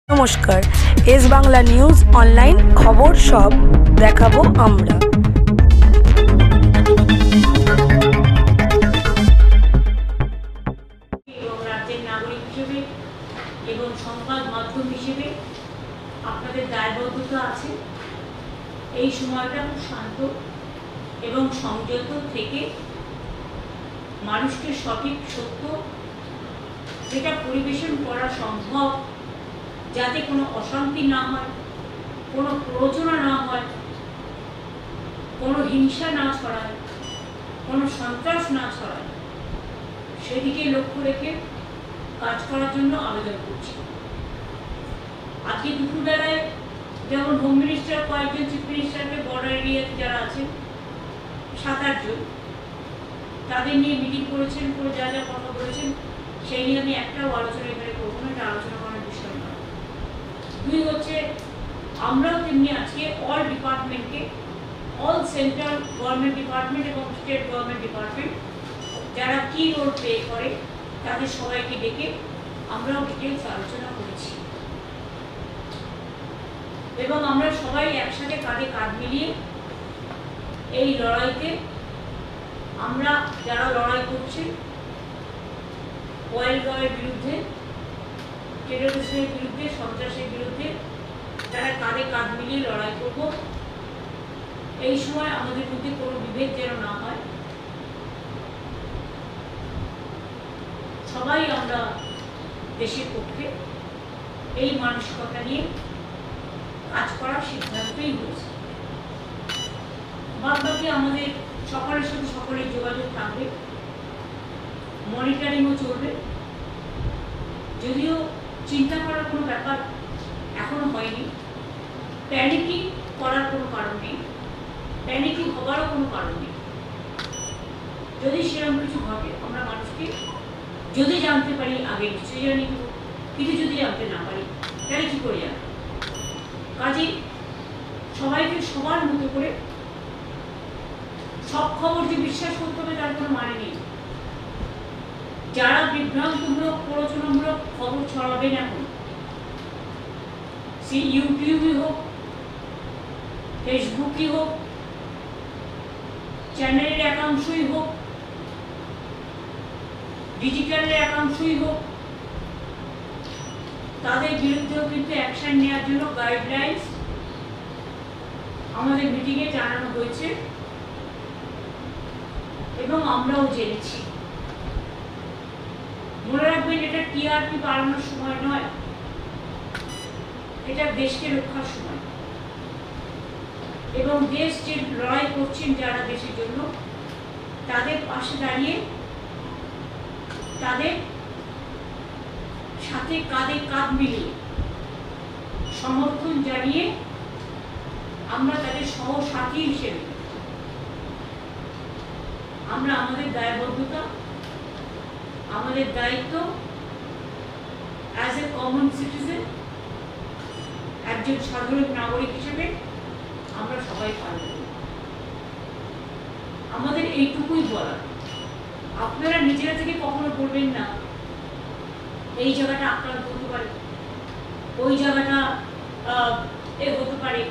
নমস্কার, S Bangla news online খবর সব দেখাবো আমরা। রাজ্যের নাগরিক হিসেবে এবং সংবাদ মাধ্যম হিসেবে আপনাদের দায়বদ্ধতা আছে এই সময়টা খুব শান্ত এবং সংযত থেকে মানুষকে সঠিক সত্য যেটা পরিবেশন করা সম্ভব, যাতে কোনো অশান্তি না হয়, কোনো প্ররোচনা না হয়, কোনো হিংসা না ছড়ায়, কোনো সন্ত্রাস না ছড়ায়, সেদিকে লক্ষ্য রেখে কাজ করার জন্য আবেদন করছি। আজকে দুপুরবেলায় যেমন হোম মিনিস্টার কয়েকজন চিফ মিনিস্টারকে বর্ডার এরিয়াতে যারা আছেন 7-8 জন, তাদের নিয়ে মিটিং করেছেন, করে যা যা কথা বলেছেন সেই নিয়ে আমি একটাও আলোচনা এখানে করবো না, এটা আলোচনা করার বিষয় নয়। দুই হচ্ছে, আমরাও তেমনি আজকে অল ডিপার্টমেন্টকে, অল সেন্ট্রাল গভর্নমেন্ট ডিপার্টমেন্ট এবং স্টেট গভর্নমেন্ট ডিপার্টমেন্ট যারা কি রোল প্লে করে তাদের সবাইকে ডেকে আমরাও ডিটেলস আলোচনা করেছি এবং আমরা সবাই একসাথে কাঁধে কাঁধ মিলিয়ে এই লড়াইতে আমরা যারা লড়াই করছি ওয়েলগাঁওয়ের বিরুদ্ধে, টেররিজমের বিরুদ্ধে, সন্ত্রাসের বিরুদ্ধে, তারা কাঁধে কাঁধ মিলিয়ে লড়াই করব। এই সময় আমাদের মধ্যে কোনো বিভেদ যেন না হয়, সবাই আমরা দেশের পক্ষে এই মানসিকতা নিয়ে কাজ করার সিদ্ধান্তই হয়েছে। বাদবাকি আমাদের সকলের সাথে সকলের যোগাযোগ থাকবে, মনিটরিংও চলবে। যদিও চিন্তা করার কোনো ব্যাপার এখনো হয়নি, প্যানিকিং করার কোনো কারণ নেই, প্যানিকিং হবারও কোনো কারণ নেই। যদি সেরকম কিছু ঘটে আমরা মানুষকে যদি জানতে পারি আগে নিশ্চয়ই জানি, কিন্তু যদি জানতে না পারি তাহলে কি করে জানবো? কাজেই সবাইকে সবার মতো করে সব খবর যে বিশ্বাস করতে হবে তার কোনো মানে নেই। যারা বিভ্রান্তমূলক, প্ররোচনামূলক খবর ছড়াবেন এখন, সে ইউটিউবই হোক, ফেসবুকই হোক, চ্যানেলের একাংশই হোক, ডিজিটালের একাংশই হোক, তাদের বিরুদ্ধেও কিন্তু অ্যাকশন নেওয়ার জন্য গাইডলাইন্স আমাদের মিটিংয়ে জানানো হয়েছে এবং আমরাও জেনেছি। মনে রাখবেন, এটা টিআরপি বাড়ানোর সময় নয়, এটা দেশকে রক্ষার সময় এবং দেশ যে লড়াই করছেন যারা দেশের জন্য, তাদের পাশে দাঁড়িয়ে তাদের সাথে কাঁধে কাঁধ মিলিয়ে সমর্থন জানিয়ে আমরা তাদের সহসাথী হিসেবে আমরা আমাদের দায়বদ্ধতা, আমাদের দায়িত্ব অ্যাজ এ কমন সিটিজেন, একজন সাধারণ নাগরিক হিসেবে আমরা সবাই পালন করি। আমাদের এইটুকুই বলা, আপনারা নিজেরা থেকে কখনো বলবেন না এই জায়গাটা আক্রান্ত হতে পারে, ওই জায়গাটা এ হতে পারে।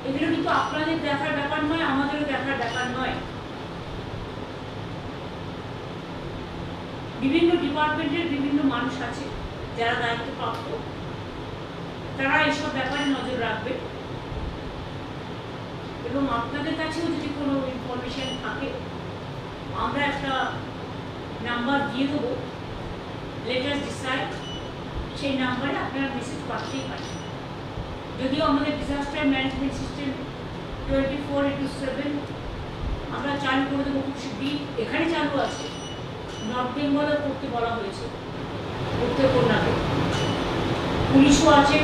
এগুলো কিন্তু আপনাদের দেখার ব্যাপার নয়, আমাদেরও দেখার ব্যাপার নয়। বিভিন্ন ডিপার্টমেন্টের বিভিন্ন মানুষ আছে যারা দায়িত্বপ্রাপ্ত, তারা এইসব ব্যাপারে নজর রাখবে এবং আপনাদের কাছেও যদি কোনো ইনফরমেশন থাকে আমরা একটা নাম্বার দিয়ে দেবো, লেটার ডিসাইড, সেই নাম্বারে আপনারা মেসেজ পাঠাতেই পারেন। যদিও আমাদের ডিজাস্টার ম্যানেজমেন্ট সিস্টেম 24/7 আমরা চালু করে দেবো খুব শীঘ্রই। এখানে চালু আছে, নর্থ বেঙ্গলও করতে বলা হয়েছে, করতে কন্যাকে। পুলিশও আছে,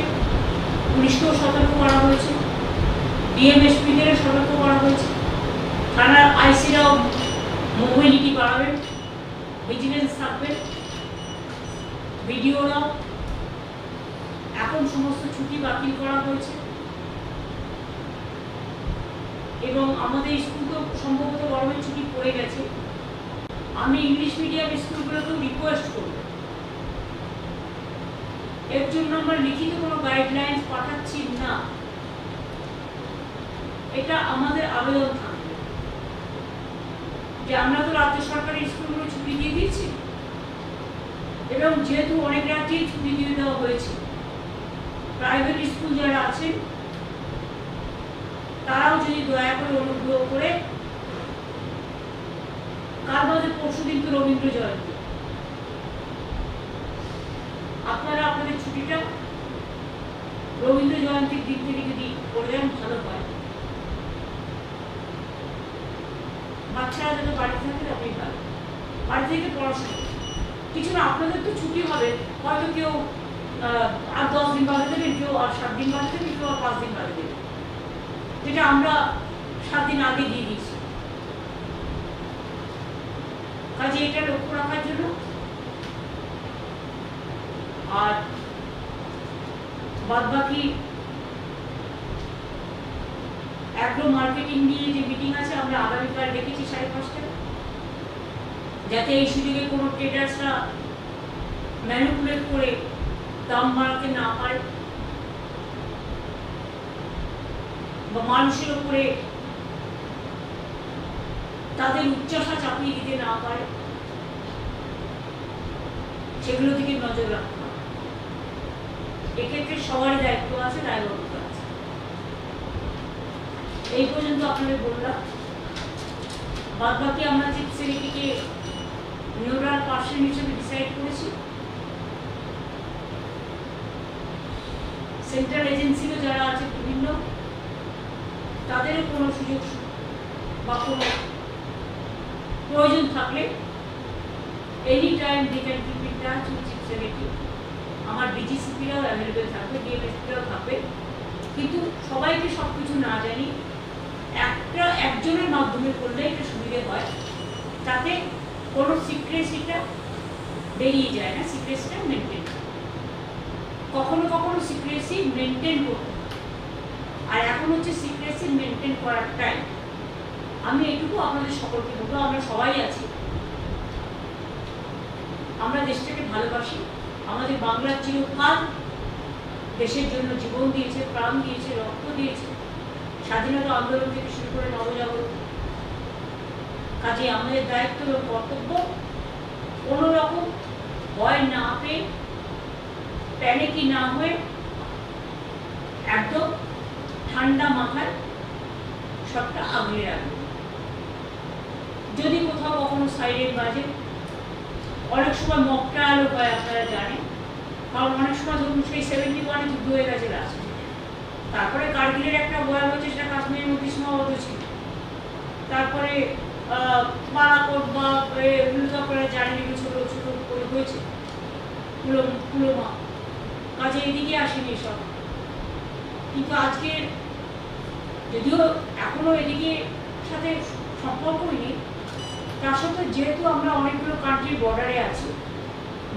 পুলিশকেও সতর্ক করা হয়েছে, ডিএমএসপিদেরও সতর্ক করা হয়েছে, থানার আইসিরাও মোবিলিটি বাড়াবেন, ভিজিলেন্স থাকবেন, ভিডিওরাও। এখন সমস্ত ছুটি বাতিল করা হয়েছে এবং আমাদের স্কুল তো সম্ভবত গরমের ছুটি পড়ে গেছে। আমি ইংলিশ মিডিয়াম স্কুলগুলোকেও রিকোয়েস্ট করব এর জন্য আমরা লিখিত কোনো গাইডলাইন্স পাঠাচ্ছি না। এটা আমাদের আবেদন থাকবে যে আমরা তো রাজ্য সরকারি স্কুলগুলো ছুটি দিয়ে দিয়েছি, এবং যেহেতু অনেক রাজ্যেই ছুটি দিয়ে দেওয়া হয়েছে, প্রাইভেট স্কুল যারা আছেন তারাও যদি দয়া করে অনুগ্রহ করে, কাল বাদে পরশু দিন তো রবীন্দ্র জয়ন্তী, আপনারা আপনাদের ছুটিটা রবীন্দ্র জয়ন্তীর দিক থেকে যদি করে দেন ভালো হয়। বাচ্চারা যাতে বাড়িতে থাকে তবেই ভালো, বাড়ি থেকে পড়াশোনা কিছু না। আপনাদের তো ছুটি হবে, হয়তো কেউ আর 10 দিন বাদে দেবেন, কেউ আর 7 দিন বাদে দেবেন, কেউ আর 5 দিন বাদে দেবেন, যেটা আমরা 7 দিন আগে দিয়ে দিয়েছি। কাজে এটা লক্ষ্য রাখার জন্য। আর বাদ বাকি অ্যাগ্রো মার্কেটিং নিয়ে যে মিটিং আছে আমরা আগামীকাল ডেকেছি 5:30টায়, যাতে এই সুযোগে কোনো ট্রেডার্সরা ম্যানিপুলেট করে দাম বাড়াতে না পারে বা মানুষের উপরে তাদের উচ্চাসা চাপিয়ে দিতে না পারে, সেগুলো দিকে নজর রাখতে হবে। এক্ষেত্রে সবারই দায়িত্ব আছে, দায়বদ্ধতা আছে। এই পর্যন্ত আপনাদের বললাম। বাদ বাকি আমরা চিফ সেক্রেটারিকে নিউরাল পার্সন হিসেবে ডিসাইড করেছি। সেন্ট্রাল এজেন্সিরও যারা আছে বিভিন্ন, তাদেরও কোনো সুযোগ বা কোনো প্রয়োজন থাকলে any time they can keep in touch with chief secretary. আমার ডিজিসিপিরাও অ্যাভেলেবেল থাকবে, ডিএমএসপিরাও থাকবে, কিন্তু সবাইকে সব কিছু না জানি একজনের মাধ্যমে করলে এটা সুবিধে হয়, তাতে কোনো সিক্রেসিটা বেরিয়ে যায় না, সিক্রেসিটা মেনটেন। কখনো কখনো সিক্রেসি মেনটেন করতে, আর এখন হচ্ছে সিক্রেসি মেনটেন করার টাইম। আমি এইটুকু আপনাদের সকলকে বলবো, আমরা সবাই আছি, আমরা দেশটাকে ভালোবাসি। আমাদের বাংলার চিরকাল দেশের জন্য জীবন দিয়েছে, প্রাণ দিয়েছে, রক্ত দিয়েছে, স্বাধীনতা আন্দোলন থেকে শুরু করে নবজাগরণ। কাজে আমাদের দায়িত্ব এবং কর্তব্য কোনো রকম ভয় না পেয়ে, প্যানিকি না হয়ে, একদম ঠান্ডা মাথায় সবটা আগলে রাখবে। যদি কোথাও কখনো সাইরেন বাজে, অনেক সময় মক ট্রায়ালও হয়, আপনারা জানেন। কারণ অনেক সময় ধরুন সেই 71-এ যুদ্ধ হয়ে গেছে লাস্ট, তারপরে কার্গিলের একটা বয়ান হচ্ছে, সেটা কাশ্মীরের মধ্যে সীমাবদ্ধ ছিল। তারপরে বালাকোট বা উল্কাপাড়া জানেন, এগুলো ছোট ছোট হয়েছে, পুলওয়ামা। কাজে এদিকে আসেনি সব, কিন্তু আজকে যদিও এখনো এদিকে সাথে সম্পর্কই নেই, তার সাথে যেহেতু আমরা অনেকগুলো কান্ট্রির বর্ডারে আছি,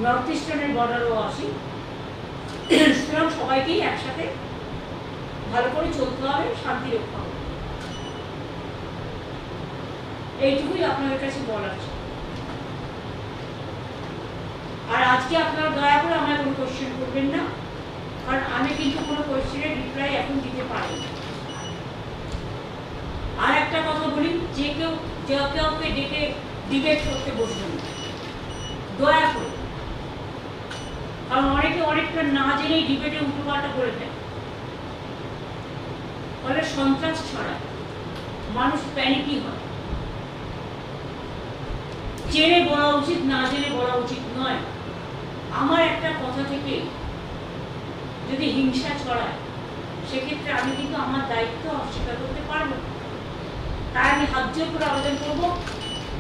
নর্থ ইস্টার্নের বর্ডারও আছি, সুতরাং সবাইকেই একসাথে ভালো করে চলতে হবে, শান্তি রক্ষা হবে। এইটুকুই আপনাদের কাছে বলার ছিল। আর আজকে আপনারা দয়া করে আমায় কোনো কোয়েশ্চেন করবেন না, কারণ আমি কিন্তু কোনো কোয়েশ্চেনের রিপ্লাই এখন দিতে পারি না। আর একটা কথা বলি, যে কেউ কাউকে ডেকে ডিবেট করতে বসবেন না, দয়া করে। কারণ অনেকে অনেকটা না জেনেই ডিবেটে উল্টোপাল্টা করে দেয়, ফলে সন্ত্রাস ছড়ায়, মানুষ প্যানিকি হয়। জেনে বলা উচিত, না জেনে বলা উচিত নয়। আমার একটা কথা থেকে যদি হিংসা ছড়ায়, সেক্ষেত্রে আমি কিন্তু আমার দায়িত্ব অস্বীকার করতে পারবো না। তাই আমি হাত জোর করে আবেদন করবো,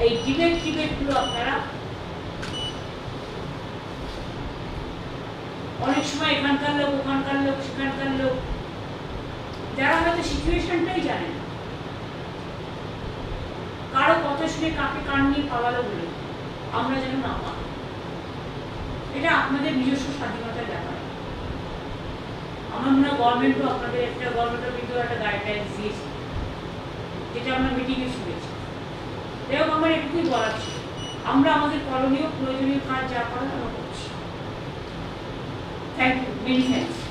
এই ডিবেটগুলো আপনারা অনেক সময় এখানকার লোক, ওখানকার লোক, সেখানকার লোক, যারা হয়তো সিচুয়েশনটাই জানে না, কারো কথা শুনে কাকে কান নিয়ে পালালো বলে আমরা যেন না পাই। এটা আপনাদের নিজস্ব স্বাধীনতার ব্যাপার। আমার মনে হয় গভর্নমেন্টও আপনাদের গভর্নমেন্টের কিন্তু একটা গাইডলাইন দিয়েছে, যেটা আমরা মিটিংয়ে শুনেছি। এবং আমার এটুকুই বলার ছিল, আমরা আমাদের করণীয় প্রয়োজনীয় কাজ যা করার আমরা করছি। Thank you, many thanks.